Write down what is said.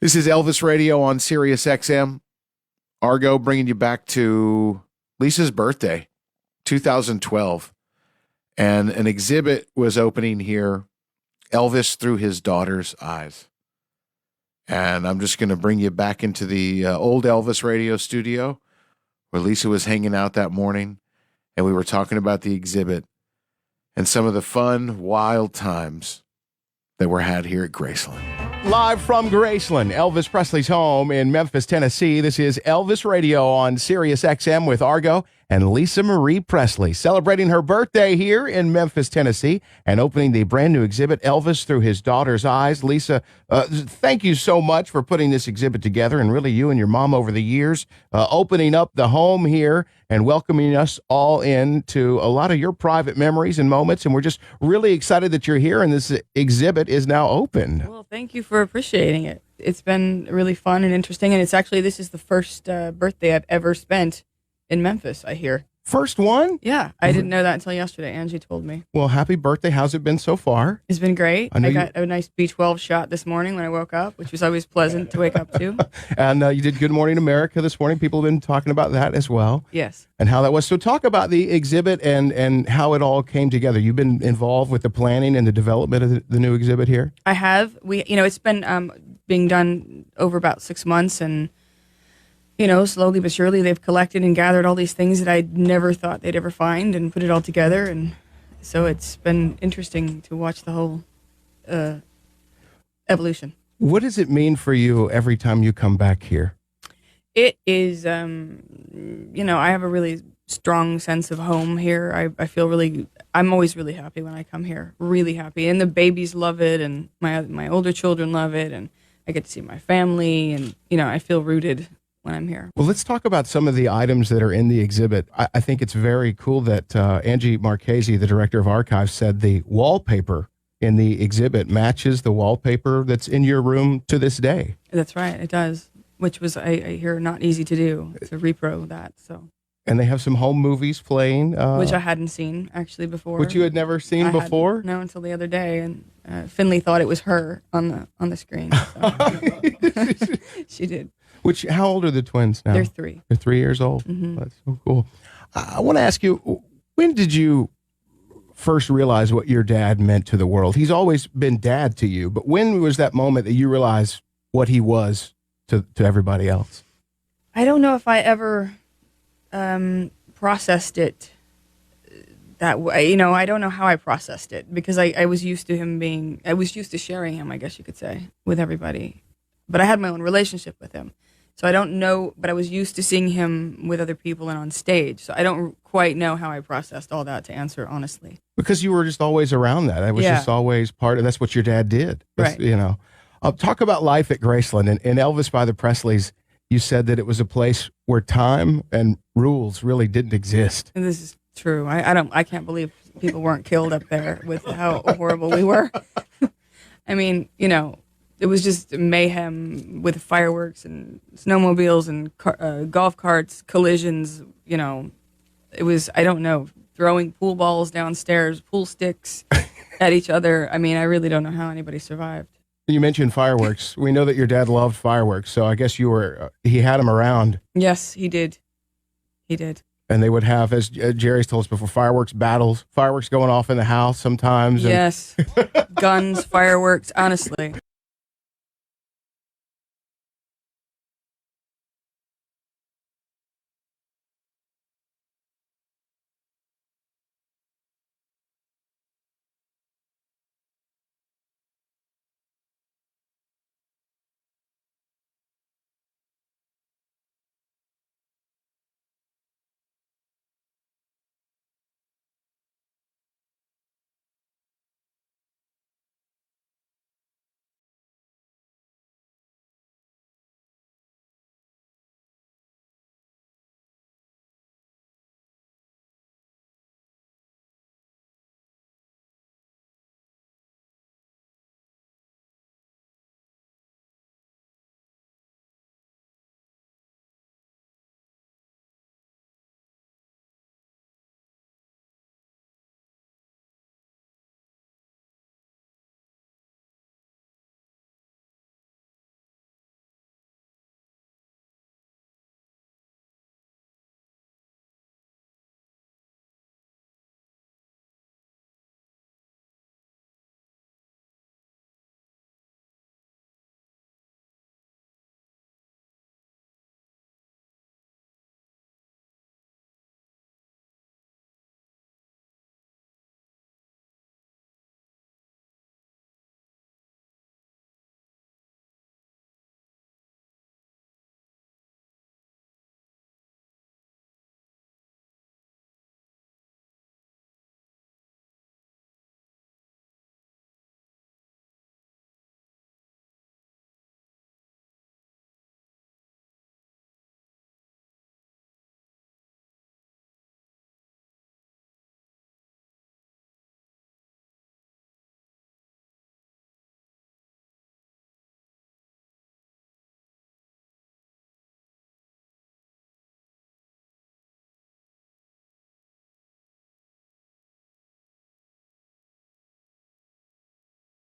This is Elvis Radio on Sirius XM. Argo bringing you back to Lisa's birthday, 2012. And an exhibit was opening here, Elvis Through His Daughter's Eyes. And I'm just going to bring you back into the old Elvis Radio studio where Lisa was hanging out that morning. And we were talking about the exhibit and some of the fun, wild times that were had here at Graceland. Live from Graceland, Elvis Presley's home in Memphis, Tennessee. This is Elvis Radio on Sirius XM with Argo and Lisa Marie Presley, celebrating her birthday here in Memphis, Tennessee, and opening the brand new exhibit, Elvis Through His Daughter's Eyes. Lisa, thank you so much for putting this exhibit together, and really you and your mom over the years, opening up the home here and welcoming us all in to a lot of your private memories and moments. And we're just really excited that you're here and this exhibit is now open. Well, thank you for appreciating it. It's been really fun and interesting. And it's actually, this is the first birthday I've ever spent in Memphis, I hear. First one? Yeah, I didn't know that until yesterday. Angie told me. Well, happy birthday. How's it been so far? It's been great. I got a nice B12 shot this morning when I woke up, which was always pleasant to wake up to. And you did Good Morning America this morning. People have been talking about that as well. Yes. And how that was. So talk about the exhibit and how it all came together. You've been involved with the planning and the development of the new exhibit here? I have. It's been being done over about 6 months, and slowly but surely they've collected and gathered all these things that I never thought they'd ever find and put it all together. And so it's been interesting to watch the whole evolution. What does it mean for you every time you come back here? It is, I have a really strong sense of home here. I feel I'm always really happy when I come here, really happy. And the babies love it, and my older children love it, and I get to see my family, and, I feel rooted when I'm here. Well, let's talk about some of the items that are in the exhibit. I think it's very cool that Angie Marchese, the director of archives, said the wallpaper in the exhibit matches the wallpaper that's in your room to this day. That's right, it does, which was, I hear, not easy to do, to repro that. So. And they have some home movies playing. Which I hadn't seen, actually, before. Which you had never seen before? No, until the other day, and Finley thought it was her on the screen. So. She did. How old are the twins now? They're 3. They're 3 years old. Mm-hmm. That's so cool. I want to ask you, when did you first realize what your dad meant to the world? He's always been dad to you, but when was that moment that you realized what he was to everybody else? I don't know if I ever processed it that way. I don't know how I processed it, because I was used to sharing him, I guess you could say, with everybody. But I had my own relationship with him. So I don't know, but I was used to seeing him with other people and on stage. So I don't quite know how I processed all that, to answer honestly. Because you were just always around that. It was just always part of, that's what your dad did. That's, right. Talk about life at Graceland. And Elvis by the Presleys, you said that it was a place where time and rules really didn't exist. And this is true. I can't believe people weren't killed up there with how horrible we were. I mean, it was just mayhem with fireworks and snowmobiles and golf carts, collisions. It was, I don't know, throwing pool balls downstairs, pool sticks at each other. I mean, I really don't know how anybody survived. You mentioned fireworks. We know that your dad loved fireworks, so I guess he had them around. Yes, he did. He did. And they would have, as Jerry's told us before, fireworks battles, fireworks going off in the house sometimes. Yes. Guns, fireworks, honestly.